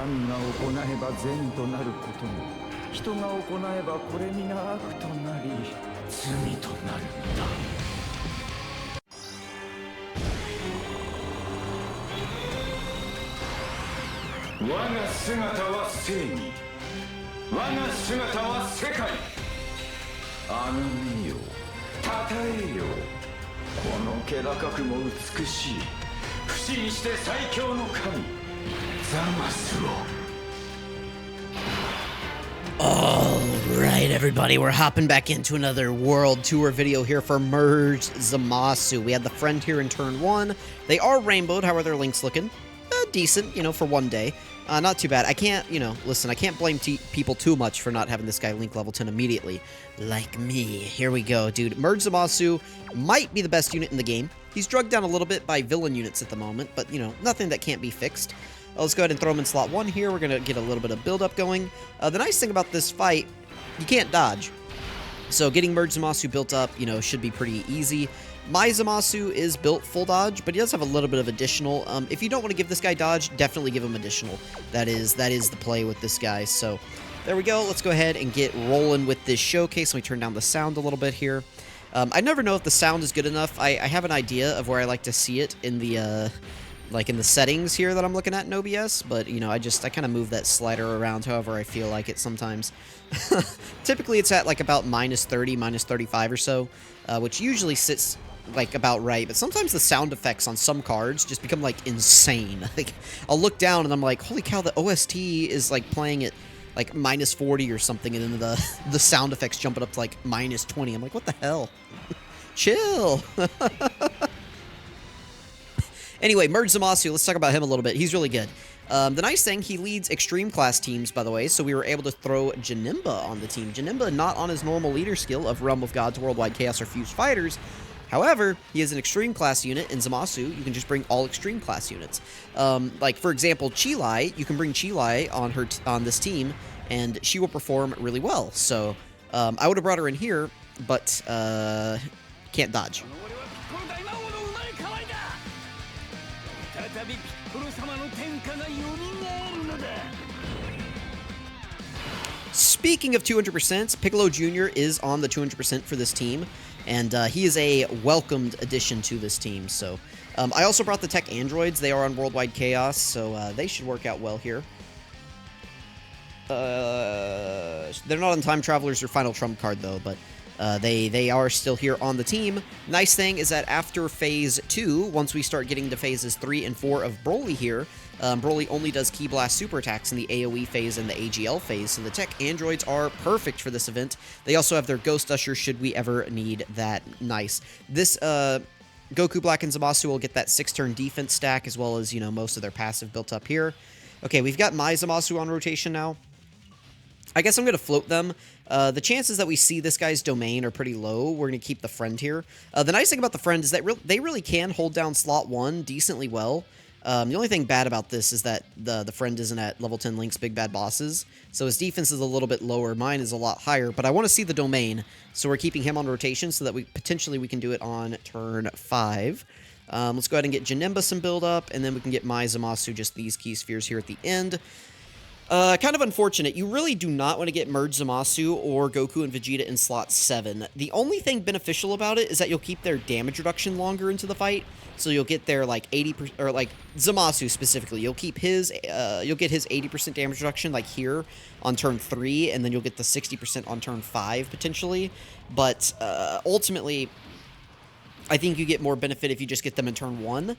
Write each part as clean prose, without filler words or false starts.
神が行えば善となることも、人が行えばこれ皆悪となり罪となるのだ。我が姿は正義、我が姿は世界。あがめよ、たたえよ、この気高くも美しい、不死にして最強の神ザマスを。Alright, everybody, we're hopping back into another world tour video here for Merged Zamasu. We had the friend here in turn 1. They are rainbowed, however their link's looking decent, for one day. Not too bad. I can't, listen, I can't blame people too much for not having this guy link level 10 immediately. Like me. Here we go, dude. Merged Zamasu might be the best unit in the game. He's drugged down a little bit by villain units at the moment, but, nothing that can't be fixed. Let's go ahead and throw him in slot 1 here. We're going to get a little bit of build-up going. The nice thing about this fight, you can't dodge. So getting Merged Zamasu built up, should be pretty easy. My Zamasu is built full dodge, but he does have a little bit of additional. If you don't want to give this guy dodge, definitely give him additional. That is the play with this guy. So there we go. Let's go ahead and get rolling with this showcase. Let me turn down the sound a little bit here. I never know if the sound is good enough. I have an idea of where I like to see it in the... like in the settings here that I'm looking at in OBS, but, I kind of move that slider around however I feel like it sometimes. Typically, it's at, like, about -30, -35 or so, which usually sits, like, about right, but sometimes the sound effects on some cards just become, like, insane. Like, I'll look down and I'm like, holy cow, the OST is, like, playing at, like, -40 or something, and then the sound effects jumping up to, like, -20. I'm like, what the hell? Chill! Anyway, Merged Zamasu, let's talk about him a little bit. He's really good. The nice thing, he leads extreme class teams, by the way, so we were able to throw Janemba on the team. Janemba not on his normal leader skill of Realm of Gods, Worldwide Chaos, or Fused Fighters. However, he is an extreme class unit. In Zamasu, you can just bring all extreme class units. Like, for example, Chilai, you can bring Chilai on this team, and she will perform really well. So, I would have brought her in here, but can't dodge. Speaking of 200%, Piccolo Jr. is on the 200% for this team, and he is a welcomed addition to this team. So, I also brought the tech androids. They are on Worldwide Chaos, so they should work out well here. They're not on Time Travelers or Final Trump card, though, but they are still here on the team. Nice thing is that after Phase 2, once we start getting to Phases 3 and 4 of BROLY here, BROLY only does Ki Blast super attacks in the AoE phase and the AGL phase, so the tech androids are perfect for this event. They also have their Ghost Usher should we ever need that. Nice. This Goku Black and Zamasu will get that 6-turn defense stack, as well as, most of their passive built up here. Okay, we've got my Zamasu on rotation now. I guess I'm going to float them. The chances that we see this guy's domain are pretty low. We're going to keep the friend here. The nice thing about the friend is that they really can hold down slot 1 decently well. The only thing bad about this is that the friend isn't at level 10 Link's Big Bad Bosses, so his defense is a little bit lower. Mine is a lot higher, but I want to see the domain, so we're keeping him on rotation so that we can do it on turn 5. Let's go ahead and get Janemba some build up, and then we can get my Zamasu, just these key spheres here at the end. Kind of unfortunate. You really do not want to get Merged Zamasu or Goku and Vegeta in slot 7. The only thing beneficial about it is that you'll keep their damage reduction longer into the fight. So you'll get their, like, 80%, or, like, Zamasu specifically. You'll keep his, you'll get his 80% damage reduction, like, here on turn 3, and then you'll get the 60% on turn 5, potentially. But, ultimately, I think you get more benefit if you just get them in turn 1,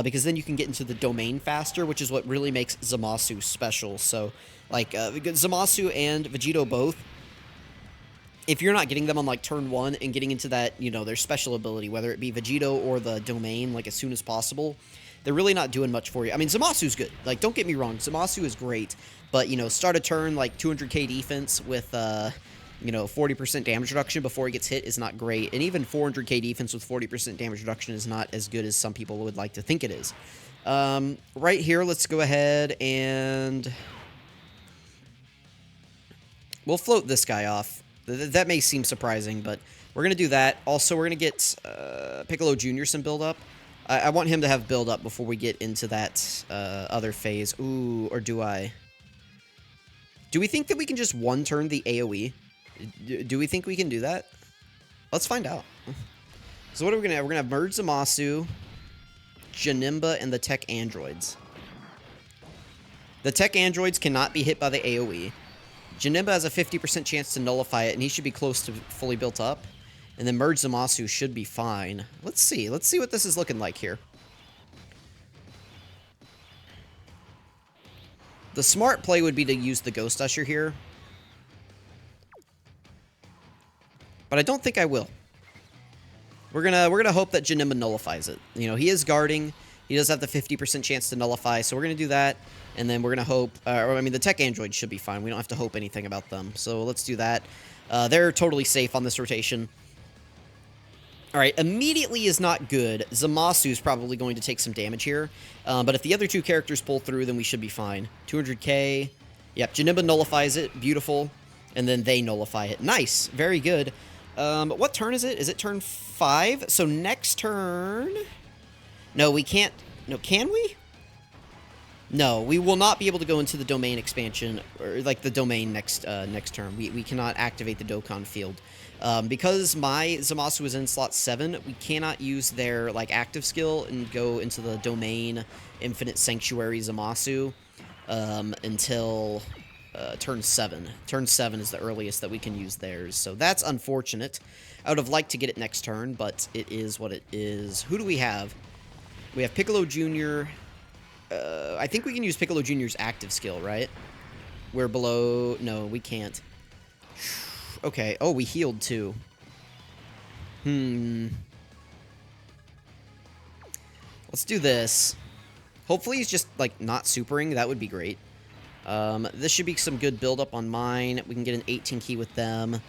because then you can get into the domain faster, which is what really makes Zamasu special. So, like, Zamasu and Vegito both, if you're not getting them on, like, turn 1 and getting into that, their special ability, whether it be Vegito or the domain, like, as soon as possible, they're really not doing much for you. I mean, Zamasu's good. Like, don't get me wrong, Zamasu is great, but, start a turn, like, 200k defense with, 40% damage reduction before he gets hit is not great. And even 400k defense with 40% damage reduction is not as good as some people would like to think it is. Right here, let's go ahead and we'll float this guy off. That may seem surprising, but we're going to do that. Also, we're going to get Piccolo Jr. some build-up. I want him to have build-up before we get into that other phase. Ooh, or do I? Do we think that we can just one-turn the AoE? Do we think we can do that? Let's find out. So what are we gonna have? We're gonna have Merge Zamasu, Janemba, and the tech androids. The tech androids cannot be hit by the AoE. Janemba has a 50% chance to nullify it, and he should be close to fully built up. And then Merge Zamasu should be fine. Let's see. Let's see what this is looking like here. The smart play would be to use the Ghost Usher here. But I don't think I will. We're gonna hope that Janemba nullifies it. You know, he is guarding. He does have the 50% chance to nullify, so we're gonna do that. And then we're gonna hope, I mean, the tech android should be fine. We don't have to hope anything about them. So let's do that. They're totally safe on this rotation. All right, immediately is not good. Zamasu is probably going to take some damage here. But if the other two characters pull through, then we should be fine. 200k. Yep, Janemba nullifies it. Beautiful. And then they nullify it. Nice. Very good. What turn is it? Is it turn 5? So next turn... No, we can't... No, can we? No, we will not be able to go into the domain expansion, or like the domain next next turn. We cannot activate the Dokkan field. Because my Zamasu is in slot 7, we cannot use their like active skill and go into the domain Infinite Sanctuary Zamasu until turn 7. Turn 7 is the earliest that we can use theirs, so that's unfortunate. I would have liked to get it next turn, but it is what it is. Who do we have? We have Piccolo Jr. I think we can use Piccolo Jr.'s active skill, right? We're below... No, we can't. Okay. Oh, we healed too. Let's do this. Hopefully he's just, like, not supering. That would be great. This should be some good build-up on mine. We can get an 18 key with them.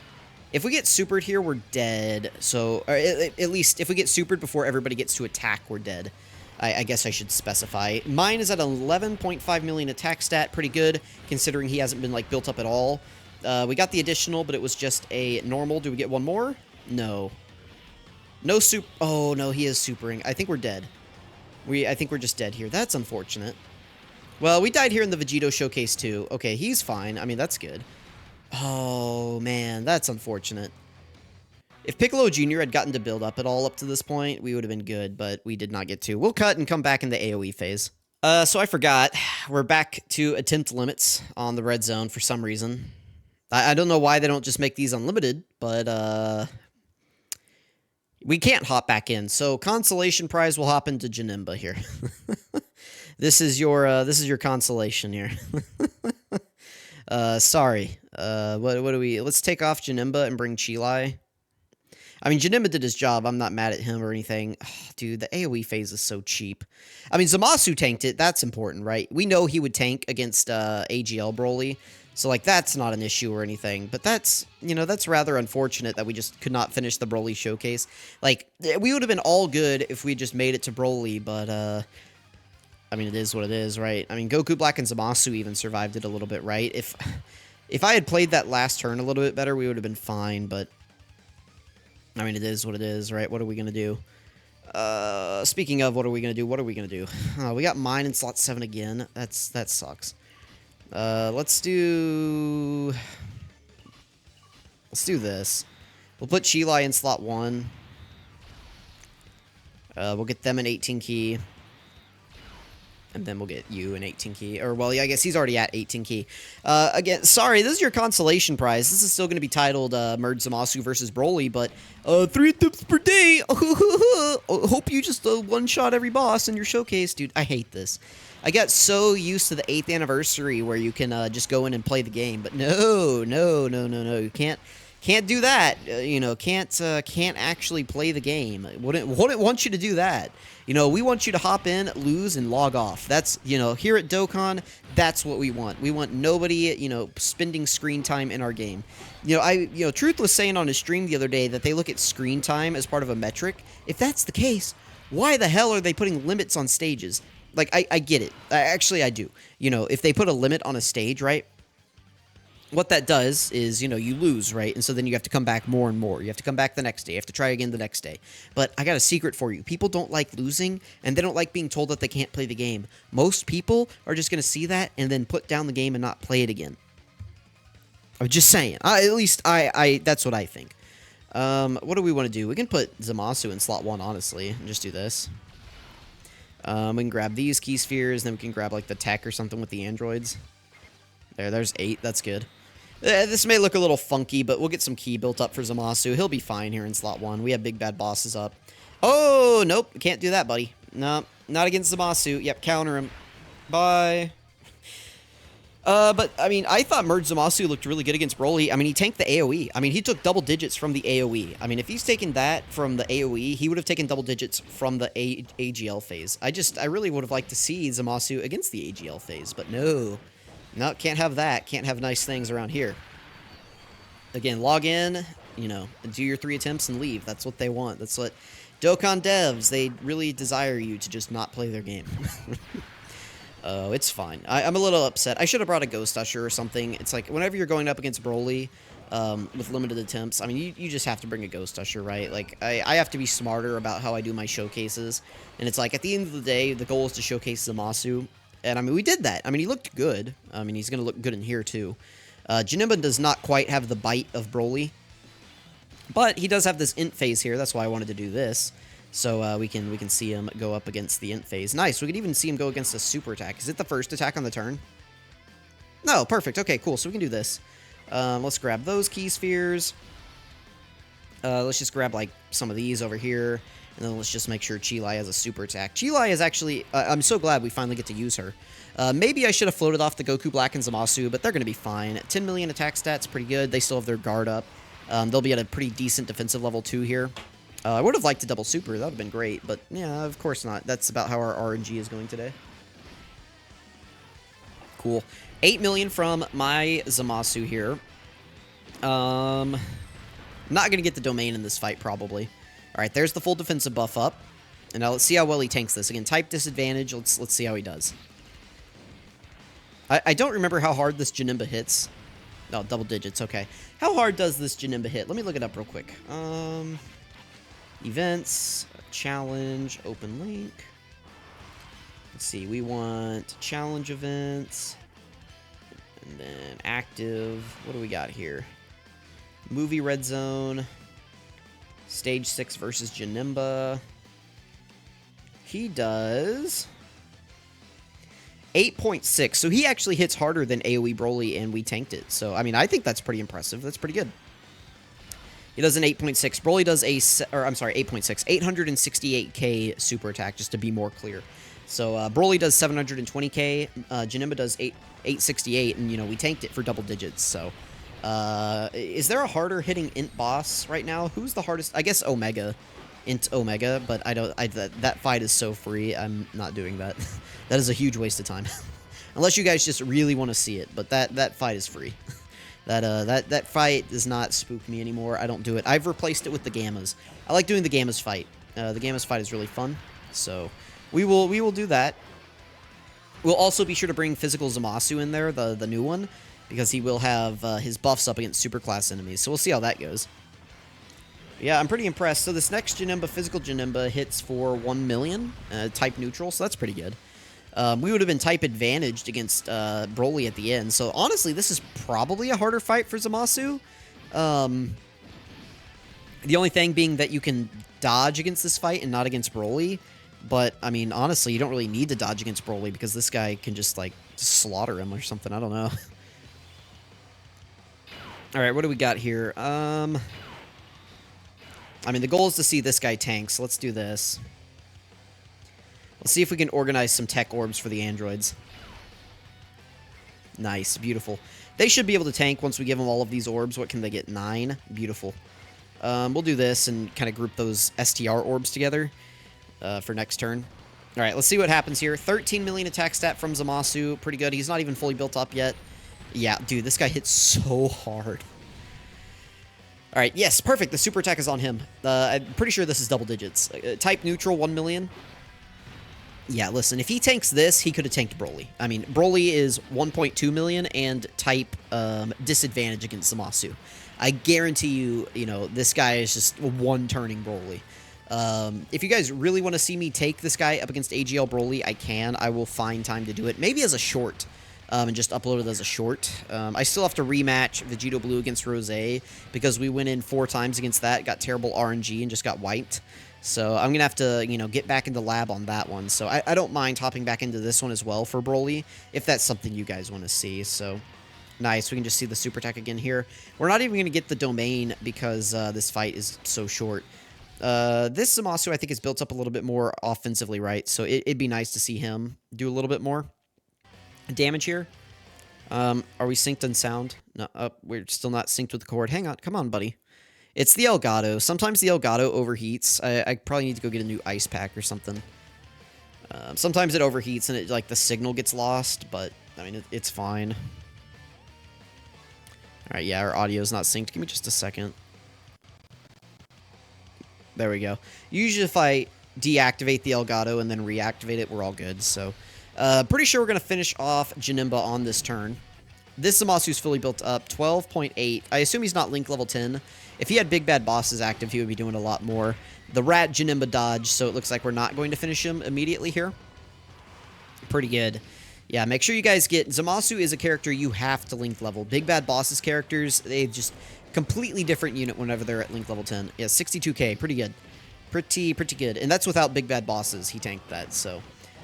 If we get supered here, we're dead. So, or at least, if we get supered before everybody gets to attack, we're dead. I guess I should specify. Mine is at 11.5 million attack stat. Pretty good, considering he hasn't been, like, built up at all. We got the additional, but it was just a normal. Do we get one more? No. No super... Oh, no, he is supering. I think we're dead. I think we're just dead here. That's unfortunate. Well, we died here in the Vegito Showcase, too. Okay, he's fine. I mean, that's good. Oh, man, that's unfortunate. If Piccolo Jr. had gotten to build up at all up to this point, we would have been good, but we did not get to. We'll cut and come back in the AoE phase. So I forgot. We're back to attempt limits on the red zone for some reason. I don't know why they don't just make these unlimited, but we can't hop back in. So consolation prize will hop into Janemba here. This is your consolation here. Sorry. What do we... Let's take off Janemba and bring Chilai. I mean, Janemba did his job. I'm not mad at him or anything. Oh, dude, the AoE phase is so cheap. I mean, Zamasu tanked it. That's important, right? We know he would tank against AGL BROLY. So, like, that's not an issue or anything. But that's, you know, that's rather unfortunate that we just could not finish the BROLY showcase. Like, we would have been all good if we just made it to BROLY, but, I mean, it is what it is, right? I mean, Goku Black and Zamasu even survived it a little bit, right? If I had played that last turn a little bit better, we would have been fine, but... I mean, it is what it is, right? What are we going to do? Speaking of what are we going to do, what are we going to do? We got mine in slot 7 again. That sucks. Let's do this. We'll put Chilai in slot 1. We'll get them an 18 key. And then we'll get you an 18 key. Or, well, yeah, I guess he's already at 18 key. Again, sorry, this is your consolation prize. This is still going to be titled Merge Zamasu versus BROLY, but 3 attempts per day. Hope you just one-shot every boss in your showcase. Dude, I hate this. I got so used to the 8th anniversary where you can just go in and play the game. But no. You can't do that. You know, can't actually play the game. Wouldn't want you to do that. You know, we want you to hop in, lose, and log off. That's, you know, here at Dokkan, that's what we want. We want nobody, you know, spending screen time in our game. You know, Truth was saying on his stream the other day that they look at screen time as part of a metric. If that's the case, why the hell are they putting limits on stages? Like, I get it. Actually, I do. You know, if they put a limit on a stage, right? What that does is, you know, you lose, right? And so then you have to come back more and more. You have to come back the next day. You have to try again the next day. But I got a secret for you. People don't like losing, and they don't like being told that they can't play the game. Most people are just going to see that and then put down the game and not play it again. I'm just saying. At least I that's what I think. What do we want to do? We can put Zamasu in slot 1, honestly, and just do this. We can grab these key spheres, then we can grab, like, the tech or something with the androids. There's 8. That's good. This may look a little funky, but we'll get some key built up for Zamasu. He'll be fine here in slot 1. We have big bad bosses up. Oh, nope. Can't do that, buddy. No, not against Zamasu. Yep, counter him. Bye. But, I mean, I thought Merge Zamasu looked really good against BROLY. I mean, he tanked the AoE. I mean, he took double digits from the AoE. I mean, if he's taken that from the AoE, he would have taken double digits from the AGL phase. I really would have liked to see Zamasu against the AGL phase, but no. No, can't have that. Can't have nice things around here. Again, log in, you know, do your 3 attempts and leave. That's what they want. That's what Dokkan devs, they really desire you to just not play their game. Oh, it's fine. I'm a little upset. I should have brought a Ghost Usher or something. It's like, whenever you're going up against BROLY with limited attempts, I mean, you just have to bring a Ghost Usher, right? Like, I have to be smarter about how I do my showcases. And it's like, at the end of the day, the goal is to showcase Zamasu. And, I mean, we did that. I mean, he looked good. I mean, he's going to look good in here, too. Janemba does not quite have the bite of BROLY. But he does have this int phase here. That's why I wanted to do this. So we can see him go up against the int phase. Nice. We can even see him go against a super attack. Is it the first attack on the turn? No, perfect. Okay, cool. So we can do this. Let's grab those key spheres. Let's just grab, like, some of these over here. And then let's just make sure Chilai has a super attack. Chilai is actually... I'm so glad we finally get to use her. Maybe I should have floated off the Goku Black and Zamasu, but they're going to be fine. 10 million attack stats, pretty good. They still have their guard up. They'll be at a pretty decent defensive level 2 here. I would have liked to double super. That would have been great, but yeah, of course not. That's about how our RNG is going today. Cool. 8 million from my Zamasu here. Not going to get the domain in this fight, probably. All right, there's the full defensive buff up. And now let's see how well he tanks this. Again, type disadvantage. Let's see how he does. I don't remember how hard this Janemba hits. No, double digits. Okay. How hard does this Janemba hit? Let me look it up real quick. Events, challenge, open link. Let's see. We want challenge events. And then active. What do we got here? Movie red zone. Stage 6 versus Janemba. He does 8.6. So he actually hits harder than AoE BROLY, and we tanked it. So, I mean, I think that's pretty impressive. That's pretty good. He does an 8.6. BROLY does a... Or, I'm sorry, 8.6. 868k super attack, just to be more clear. So, BROLY does 720k. Janemba does 868, and, you know, we tanked it for double digits. So, is there a harder hitting int boss right now? Who's the hardest? I guess Omega. Int Omega, but I don't... that fight is so free. I'm not doing that. That is a huge waste of time. Unless you guys just really want to see it, but that fight is free. That fight does not spook me anymore. I don't do it. I've replaced it with the Gammas. I like doing the Gammas fight. The Gammas fight is really fun, so we will do that. We'll also be sure to bring Physical Zamasu in there, the new one, because he will have his buffs up against superclass enemies. So we'll see how that goes. Yeah, I'm pretty impressed. So this next Janemba, Physical Janemba, hits for 1 million, type neutral, so that's pretty good. We would have been type advantaged against BROLY at the end. So honestly, this is probably a harder fight for Zamasu. The only thing being that you can dodge against this fight and not against BROLY. But, I mean, honestly, you don't really need to dodge against BROLY because this guy can just, like, slaughter him or something. I don't know. Alright, what do we got here? I mean, the goal is to see this guy tank, so let's do this. Let's see if we can organize some tech orbs for the androids. Nice, beautiful. They should be able to tank once we give them all of these orbs. What can they get? 9? Beautiful. We'll do this and kind of group those STR orbs together for next turn. All right, let's see what happens here. 13 million attack stat from Zamasu. Pretty good. He's not even fully built up yet. Yeah, dude, this guy hits so hard. All right, yes, perfect. The super attack is on him. I'm pretty sure this is double digits. Type neutral, 1 million. Yeah, listen, if he tanks this, he could have tanked BROLY. I mean, BROLY is 1.2 million and type disadvantage against Zamasu. I guarantee you, you know, this guy is just one-turning BROLY. If you guys really want to see me take this guy up against AGL BROLY, I can. I will find time to do it. Maybe as a short. and just upload it as a short. I still have to rematch Vegito Blue against Rose because we went in 4 times against that, got terrible RNG, and just got wiped. So I'm going to have to, get back into lab on that one. So I don't mind hopping back into this one as well for BROLY, if that's something you guys want to see. So nice. We can just see the super tech again here. We're not even going to get the domain because this fight is so short. This Zamasu, I think, is built up a little bit more offensively, right? So it'd be nice to see him do a little bit more damage here. Are we synced in sound? No, we're still not synced with the cord. Hang on. Come on, buddy. It's the Elgato. Sometimes the Elgato overheats. I probably need to go get a new ice pack or something. Sometimes it overheats and the signal gets lost, but I mean, it's fine. All right, yeah, our audio's not synced. Give me just a second. There we go. Usually if I deactivate the Elgato and then reactivate it, we're all good. So, pretty sure we're going to finish off Janemba on this turn. This Zamasu's fully built up, 12.8. I assume he's not Link level 10. If he had Big Bad Bosses active, he would be doing a lot more. The Rat Janemba dodge, so it looks like we're not going to finish him immediately here. Pretty good. Yeah, make sure you guys get... Zamasu is a character you have to Link level. Big Bad Bosses characters, they just... completely different unit whenever they're at Link level 10. Yeah, 62k, pretty good. Pretty good. And that's without Big Bad Bosses. He tanked that, so...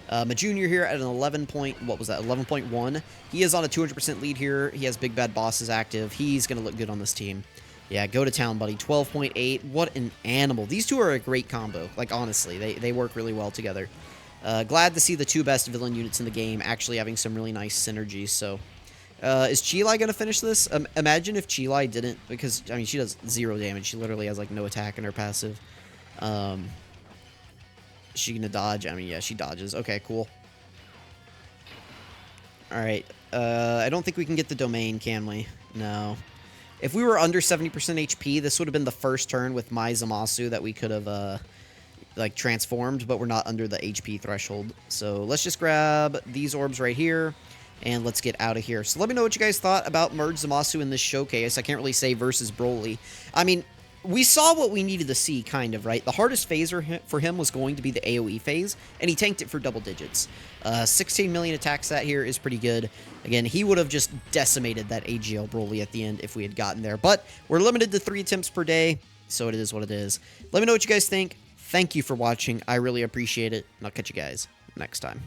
a junior here at an 11 point, what was that, 11.1. He is on a 200% lead here. He has Big Bad Bosses active. He's going to look good on this team. Yeah, go to town, buddy. 12.8. What an animal. These two are a great combo. Like, honestly, they work really well together. Glad to see the 2 best villain units in the game actually having some really nice synergy, so... is Chilai going to finish this? Imagine if Chilai didn't, because, I mean, she does 0 damage. She literally has, no attack in her passive. Is she going to dodge? I mean, yeah, she dodges. Okay, cool. Alright, I don't think we can get the domain, can we? No. If we were under 70% HP, this would have been the first turn with my Zamasu that we could have, transformed, but we're not under the HP threshold. So let's just grab these orbs right here. And let's get out of here. So let me know what you guys thought about Merge Zamasu in this showcase. I can't really say versus BROLY. I mean, we saw what we needed to see, kind of, right? The hardest phase for him was going to be the AoE phase, and he tanked it for double digits. 16 million attack stat here is pretty good. Again, he would have just decimated that AGL BROLY at the end if we had gotten there. But we're limited to 3 attempts per day, so it is what it is. Let me know what you guys think. Thank you for watching. I really appreciate it, and I'll catch you guys next time.